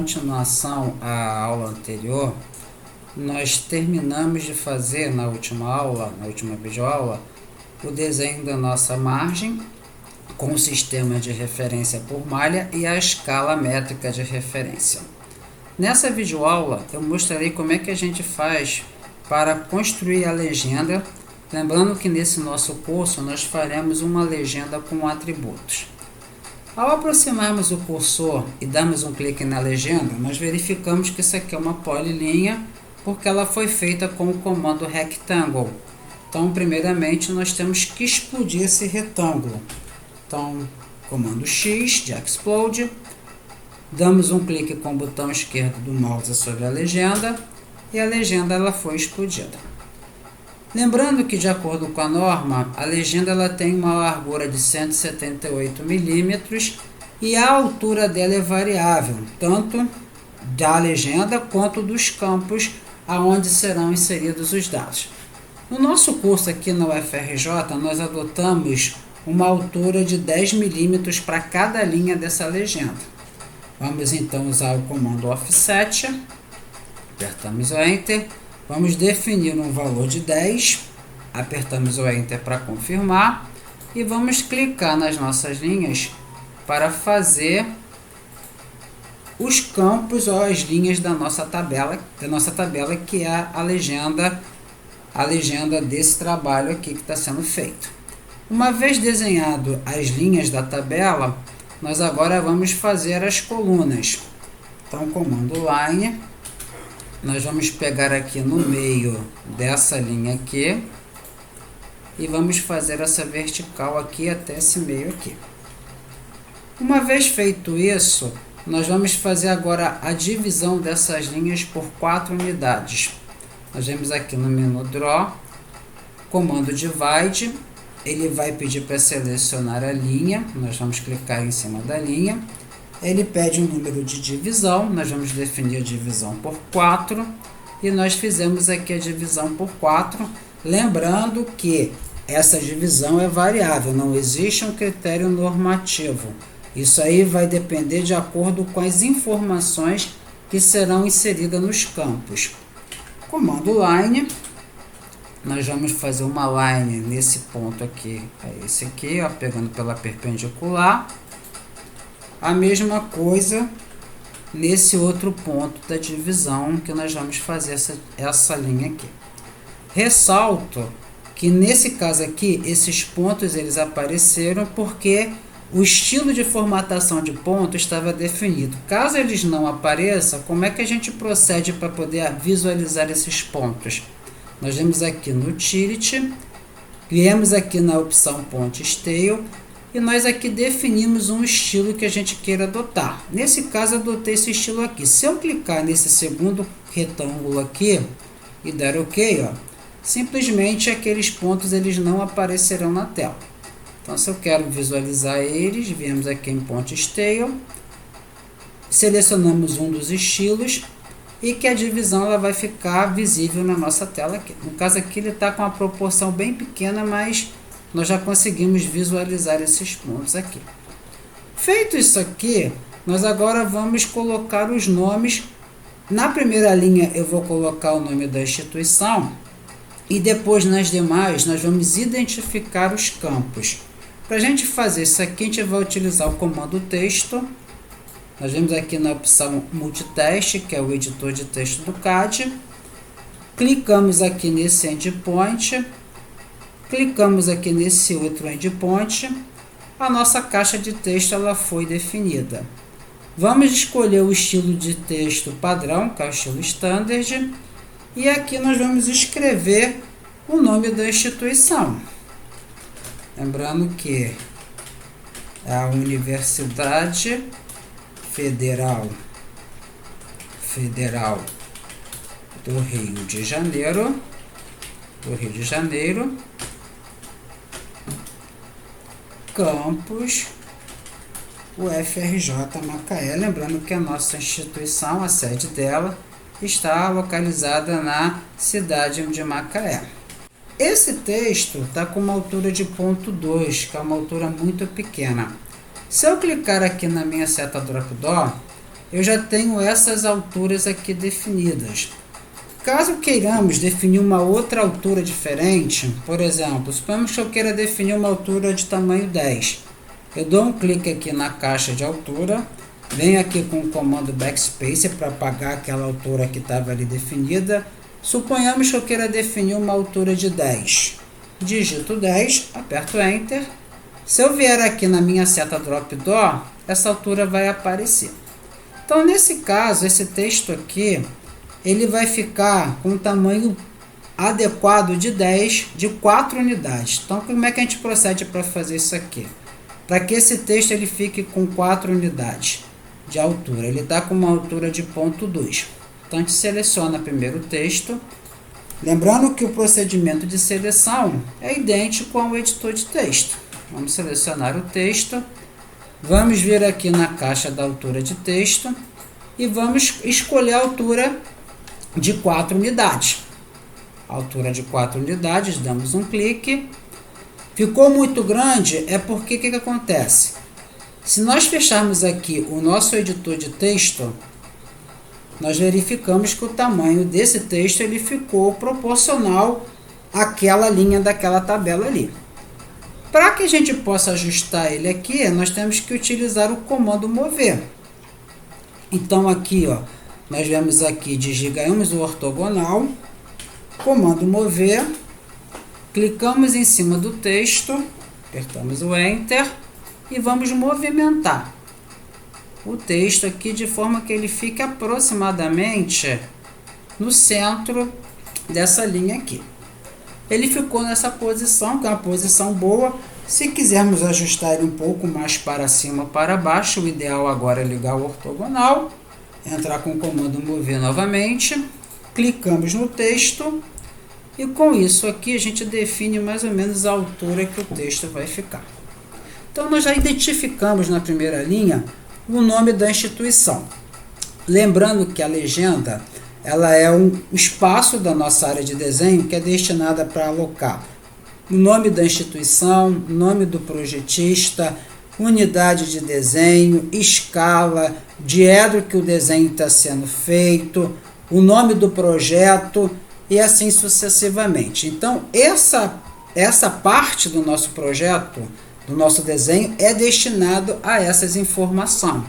continuação à aula anterior, nós terminamos de fazer na última videoaula, o desenho da nossa margem com o sistema de referência por malha e a escala métrica de referência. Nessa videoaula eu mostrarei como é que a gente faz para construir a legenda, lembrando que nesse nosso curso nós faremos uma legenda com atributos. Ao aproximarmos o cursor e darmos um clique na legenda, nós verificamos que isso aqui é uma polilinha, porque ela foi feita com o comando rectangle. Então, primeiramente, nós temos que explodir esse retângulo. Então, comando X de explode, damos um clique com o botão esquerdo do mouse sobre a legenda e a legenda ela foi explodida. Lembrando que, de acordo com a norma, a legenda ela tem uma largura de 178 milímetros e a altura dela é variável, tanto da legenda quanto dos campos aonde serão inseridos os dados. No nosso curso aqui na UFRJ, nós adotamos uma altura de 10 milímetros para cada linha dessa legenda. Vamos então usar o comando Offset, apertamos o Enter. Vamos definir um valor de 10, apertamos o Enter para confirmar e vamos clicar nas nossas linhas para fazer os campos ou as linhas da nossa tabela que é a legenda desse trabalho aqui que está sendo feito. Uma vez desenhado as linhas da tabela, nós agora vamos fazer as colunas. Então, comando Line. Nós vamos pegar aqui no meio dessa linha aqui e vamos fazer essa vertical aqui até esse meio aqui. Uma vez feito isso, nós vamos fazer agora a divisão dessas linhas por 4 unidades. Nós vamos aqui no menu Draw, comando Divide, ele vai pedir para selecionar a linha, nós vamos clicar em cima da linha. Ele pede um número de divisão, nós vamos definir a divisão por 4 e nós fizemos aqui a divisão por 4, lembrando que essa divisão é variável, não existe um critério normativo. Isso aí vai depender de acordo com as informações que serão inseridas nos campos. Comando Line, nós vamos fazer uma line nesse ponto aqui, é esse aqui, ó, pegando pela perpendicular. A mesma coisa nesse outro ponto da divisão que nós vamos fazer essa linha aqui. Ressalto que nesse caso aqui, esses pontos eles apareceram porque o estilo de formatação de ponto estava definido. Caso eles não apareçam, como é que a gente procede para poder visualizar esses pontos? Nós vamos aqui no Utility, viemos aqui na opção Point Style, e nós aqui definimos um estilo que a gente queira adotar. Nesse caso, eu adotei esse estilo aqui. Se eu clicar nesse segundo retângulo aqui e dar OK, ó, simplesmente aqueles pontos eles não aparecerão na tela. Então, se eu quero visualizar eles, viemos aqui em Point Style, selecionamos um dos estilos e que a divisão ela vai ficar visível na nossa tela aqui. No caso aqui, ele está com uma proporção bem pequena, mas nós já conseguimos visualizar esses pontos aqui. Feito isso aqui, nós agora vamos colocar os nomes. Na primeira linha eu vou colocar o nome da instituição e depois nas demais nós vamos identificar os campos. Para a gente fazer isso aqui, a gente vai utilizar o comando texto. Nós vamos aqui na opção Multiteste, que é o editor de texto do CAD. Clicamos aqui nesse endpoint. Clicamos aqui nesse outro endpoint, a nossa caixa de texto ela foi definida. Vamos escolher o estilo de texto padrão, que é o estilo Standard, e aqui nós vamos escrever o nome da instituição. Lembrando que é a Universidade Federal do Rio de Janeiro, Campus UFRJ Macaé. Lembrando que a nossa instituição, a sede dela, está localizada na cidade de Macaé. Esse texto está com uma altura de ponto 2, que é uma altura muito pequena. Se eu clicar aqui na minha seta drop down, eu já tenho essas alturas aqui definidas. Caso queiramos definir uma outra altura diferente, por exemplo, suponhamos que eu queira definir uma altura de tamanho 10. Eu dou um clique aqui na caixa de altura, venho aqui com o comando backspace para apagar aquela altura que estava ali definida. Suponhamos que eu queira definir uma altura de 10. Digito 10, aperto Enter. Se eu vier aqui na minha seta Drop Down, essa altura vai aparecer. Então, nesse caso, esse texto aqui, ele vai ficar com o tamanho adequado de 10, de 4 unidades. Então, como é que a gente procede para fazer isso aqui? Para que esse texto ele fique com 4 unidades de altura. Ele está com uma altura de 0,2. Então, a gente seleciona primeiro o texto. Lembrando que o procedimento de seleção é idêntico ao editor de texto. Vamos selecionar o texto. Vamos vir aqui na caixa da altura de texto e vamos escolher a altura de 4 unidades. Altura de 4 unidades, damos um clique. Ficou muito grande, é porque o que acontece? Se nós fecharmos aqui o nosso editor de texto, nós verificamos que o tamanho desse texto ele ficou proporcional àquela linha daquela tabela ali. Para que a gente possa ajustar ele aqui, nós temos que utilizar o comando mover. Então aqui, ó, nós vemos aqui, desligamos o ortogonal, comando mover, clicamos em cima do texto, apertamos o Enter e vamos movimentar o texto aqui de forma que ele fique aproximadamente no centro dessa linha aqui. Ele ficou nessa posição, que é uma posição boa. Se quisermos ajustar ele um pouco mais para cima ou para baixo, o ideal agora é ligar o ortogonal, entrar com o comando mover novamente, clicamos no texto e com isso aqui a gente define mais ou menos a altura que o texto vai ficar. Então nós já identificamos na primeira linha o nome da instituição. Lembrando que a legenda ela é um espaço da nossa área de desenho que é destinada para alocar o nome da instituição, nome do projetista, unidade de desenho, escala, diedro que o desenho está sendo feito, o nome do projeto e assim sucessivamente. Então, essa parte do nosso projeto, do nosso desenho, é destinado a essas informações.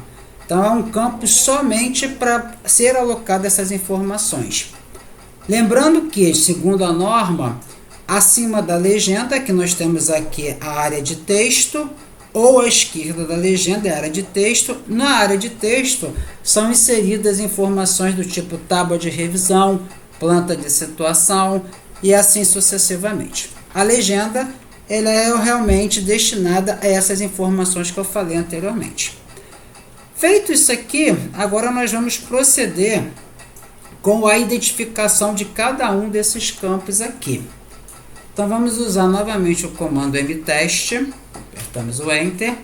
Então, é um campo somente para ser alocado essas informações. Lembrando que, segundo a norma, acima da legenda, que nós temos aqui a área de texto, ou à esquerda da legenda é a área de texto. Na área de texto são inseridas informações do tipo tábua de revisão, planta de situação e assim sucessivamente. A legenda ela é realmente destinada a essas informações que eu falei anteriormente. Feito isso aqui, agora nós vamos proceder com a identificação de cada um desses campos aqui. Então vamos usar novamente o comando mtest, apertamos o Enter.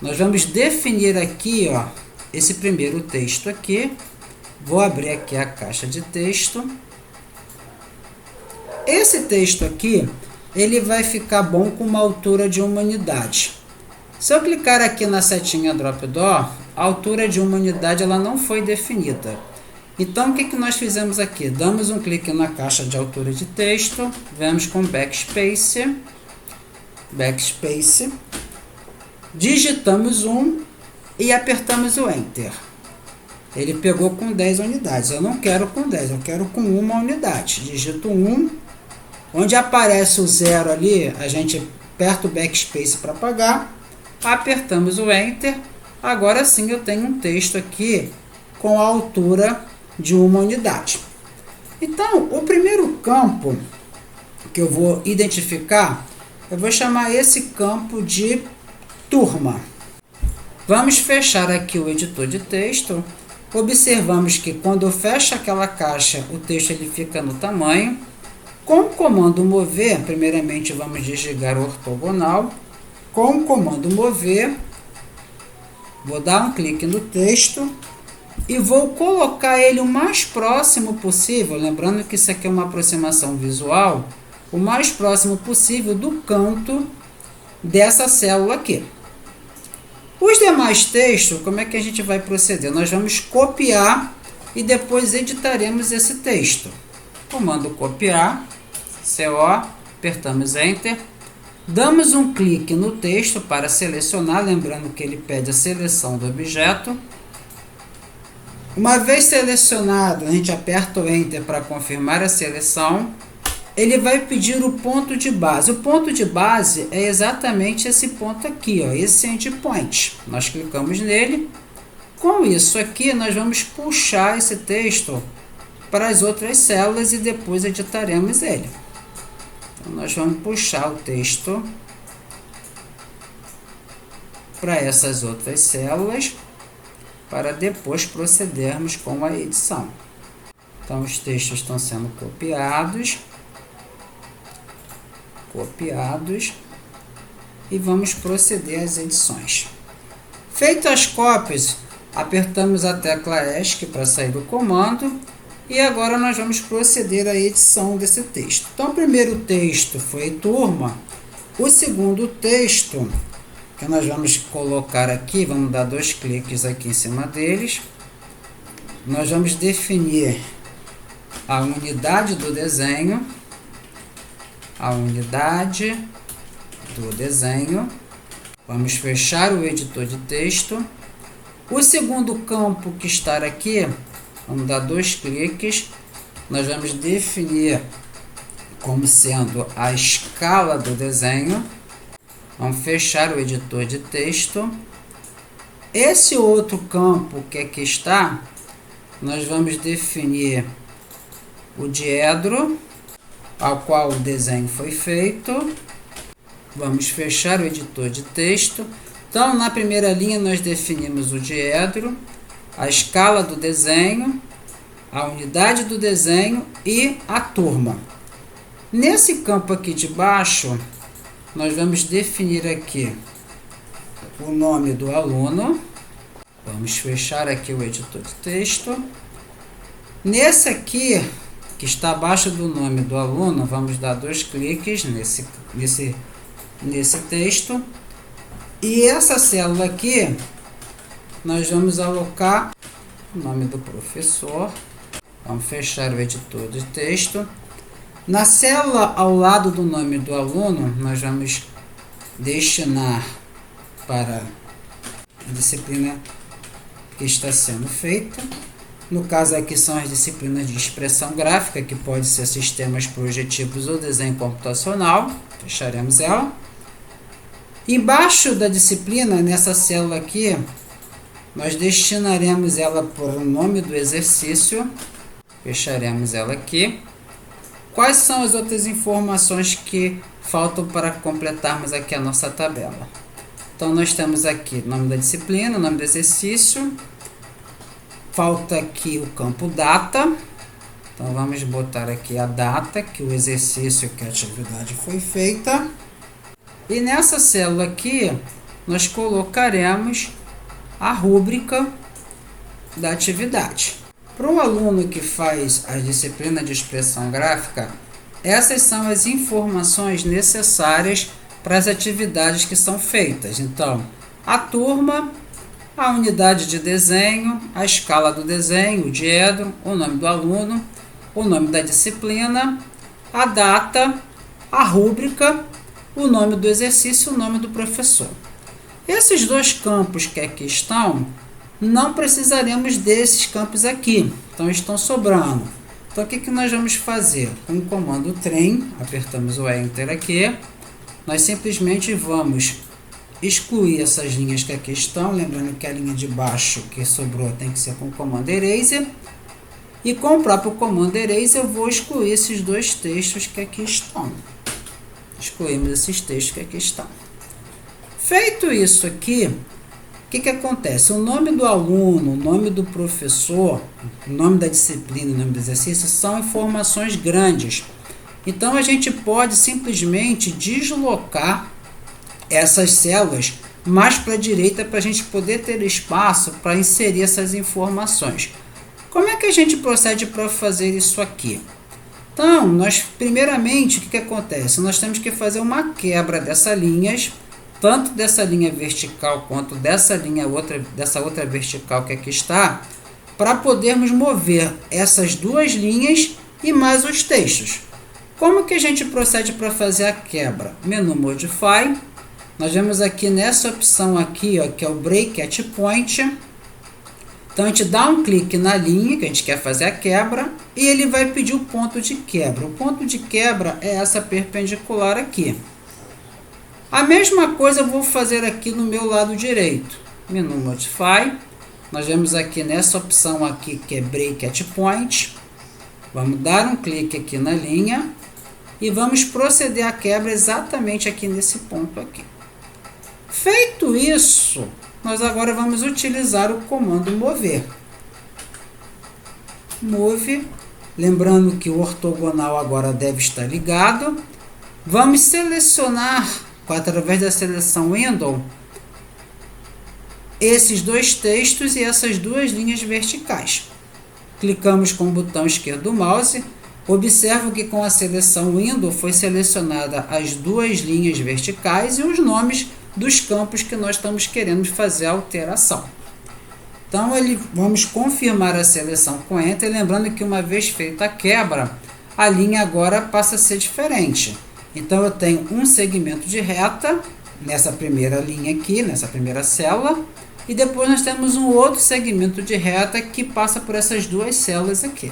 Nós vamos definir aqui, ó, esse primeiro texto aqui. Vou abrir aqui a caixa de texto. Esse texto aqui, ele vai ficar bom com uma altura de 1 unidade. Se eu clicar aqui na setinha Drop Down, a altura de 1 unidade ela não foi definida. Então, o que nós fizemos aqui? Damos um clique na caixa de altura de texto, vamos com Backspace, digitamos 1 e apertamos o Enter. Ele pegou com 10 unidades. Eu não quero com 10, eu quero com 1 unidade. Digito 1, onde aparece o 0 ali, a gente aperta o Backspace para apagar, apertamos o Enter. Agora sim eu tenho um texto aqui com a altura de 1 unidade. Então, o primeiro campo que eu vou identificar, eu vou chamar esse campo de turma. Vamos fechar aqui o editor de texto. Observamos que quando eu fecho aquela caixa, o texto ele fica no tamanho. Com o comando mover, primeiramente vamos desligar o ortogonal. Com o comando mover, vou dar um clique no texto e vou colocar ele o mais próximo possível, lembrando que isso aqui é uma aproximação visual, o mais próximo possível do canto dessa célula aqui. Os demais textos, como é que a gente vai proceder? Nós vamos copiar e depois editaremos esse texto. Comando copiar, CO, apertamos Enter. Damos um clique no texto para selecionar, lembrando que ele pede a seleção do objeto. Uma vez selecionado, a gente aperta o Enter para confirmar a seleção. Ele vai pedir o ponto de base. O ponto de base é exatamente esse ponto aqui, ó, esse endpoint. Nós clicamos nele. Com isso aqui, nós vamos puxar esse texto para as outras células e depois editaremos ele. Então, nós vamos puxar o texto para essas outras células para depois procedermos com a edição. Então, os textos estão sendo copiados e vamos proceder às edições. Feitas as cópias, apertamos a tecla ESC para sair do comando e agora nós vamos proceder à edição desse texto. Então, o primeiro texto foi turma, o segundo texto que nós vamos colocar aqui, vamos dar 2 cliques aqui em cima deles, nós vamos definir a unidade do desenho, vamos fechar o editor de texto. O segundo campo que está aqui, vamos dar 2 cliques, nós vamos definir como sendo a escala do desenho, vamos fechar o editor de texto. Esse outro campo que aqui está, nós vamos definir o diedro ao qual o desenho foi feito. Vamos fechar o editor de texto. Então, na primeira linha, nós definimos o diedro, a escala do desenho, a unidade do desenho e a turma. Nesse campo aqui de baixo, nós vamos definir aqui o nome do aluno. Vamos fechar aqui o editor de texto. Nesse aqui, que está abaixo do nome do aluno, vamos dar 2 cliques nesse texto. E essa célula aqui, nós vamos alocar o nome do professor. Vamos fechar o editor de texto. Na célula ao lado do nome do aluno, nós vamos destinar para a disciplina que está sendo feita. No caso aqui são as disciplinas de expressão gráfica, que pode ser sistemas projetivos ou desenho computacional. Fecharemos ela. Embaixo da disciplina, nessa célula aqui, nós destinaremos ela por o nome do exercício. Fecharemos ela aqui. Quais são as outras informações que faltam para completarmos aqui a nossa tabela? Então, nós temos aqui o nome da disciplina, o nome do exercício. Falta aqui o campo data. Então, vamos botar aqui a data que o exercício, que a atividade foi feita. E nessa célula aqui, nós colocaremos a rúbrica da atividade. Para o aluno que faz a disciplina de expressão gráfica, essas são as informações necessárias para as atividades que são feitas. Então, a turma, a unidade de desenho, a escala do desenho, o diedro, o nome do aluno, o nome da disciplina, a data, a rúbrica, o nome do exercício e o nome do professor. Esses 2 campos que aqui estão, não precisaremos desses campos aqui, então estão sobrando. Então, o que nós vamos fazer? Com o comando trem, apertamos o Enter aqui, nós simplesmente vamos excluir essas linhas que aqui estão, lembrando que a linha de baixo que sobrou tem que ser com o comando Eraser, e com o próprio comando Eraser eu vou excluir esses 2 textos que aqui estão. Excluímos esses textos que aqui estão. Feito isso aqui, o que acontece? O nome do aluno, o nome do professor, o nome da disciplina, o nome do exercício são informações grandes. Então, a gente pode simplesmente deslocar essas células mais para a direita para a gente poder ter espaço para inserir essas informações. Como é que a gente procede para fazer isso aqui? Então, primeiramente, o que acontece? Nós temos que fazer uma quebra dessas linhas tanto dessa linha vertical quanto dessa outra vertical que aqui está, para podermos mover essas duas linhas e mais os textos. Como que a gente procede para fazer a quebra? Menu Modify, nós vemos aqui nessa opção aqui, ó, que é o Break at Point. Então a gente dá um clique na linha que a gente quer fazer a quebra e ele vai pedir o ponto de quebra. O ponto de quebra é essa perpendicular aqui. A mesma coisa eu vou fazer aqui no meu lado direito. Menu Modify, nós vemos aqui nessa opção aqui que é Break at Point. Vamos dar um clique aqui na linha e vamos proceder à quebra exatamente aqui nesse ponto aqui. Feito isso, nós agora vamos utilizar o comando mover. Move, lembrando que o ortogonal agora deve estar ligado. Vamos selecionar, através da seleção Window, esses dois textos e essas duas linhas verticais. Clicamos com o botão esquerdo do mouse. Observo que com a seleção Window foi selecionada as duas linhas verticais e os nomes dos campos que nós estamos querendo fazer a alteração. Então, vamos confirmar a seleção com Enter, lembrando que uma vez feita a quebra, a linha agora passa a ser diferente. Então, eu tenho um segmento de reta nessa primeira linha aqui, nessa primeira célula, e depois nós temos um outro segmento de reta que passa por essas duas células aqui.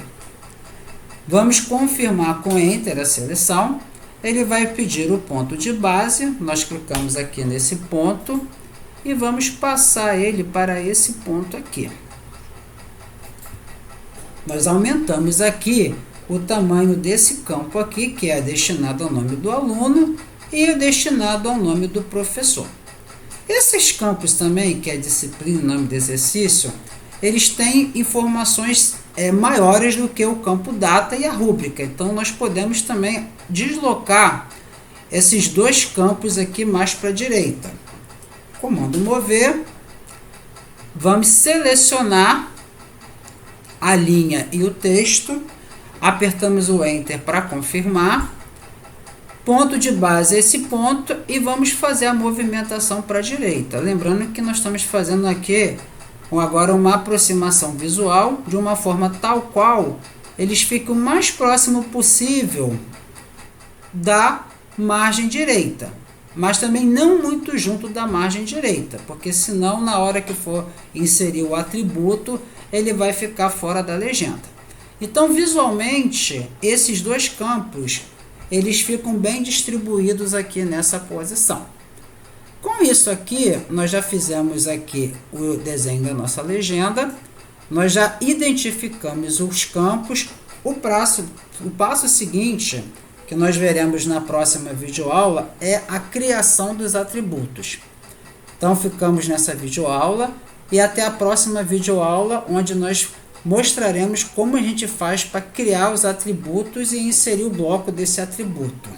Vamos confirmar com Enter a seleção. Ele vai pedir o ponto de base, nós clicamos aqui nesse ponto e vamos passar ele para esse ponto aqui. Nós aumentamos aqui o tamanho desse campo aqui, que é destinado ao nome do aluno e é destinado ao nome do professor. Esses campos também, que é disciplina, nome do exercício, eles têm informações maiores do que o campo data e a rúbrica. Então, nós podemos também deslocar esses dois campos aqui mais para a direita. Comando mover. Vamos selecionar a linha e o texto. Apertamos o Enter para confirmar. Ponto de base é esse ponto e vamos fazer a movimentação para a direita. Lembrando que nós estamos fazendo aqui agora uma aproximação visual de uma forma tal qual eles fiquem o mais próximo possível da margem direita, mas também não muito junto da margem direita, porque senão na hora que for inserir o atributo ele vai ficar fora da legenda. Então visualmente esses dois campos eles ficam bem distribuídos aqui nessa posição. Com isso aqui, nós já fizemos aqui o desenho da nossa legenda, nós já identificamos os campos. O passo seguinte, que nós veremos na próxima videoaula, é a criação dos atributos. Então, ficamos nessa videoaula e até a próxima videoaula, onde nós mostraremos como a gente faz para criar os atributos e inserir o bloco desse atributo.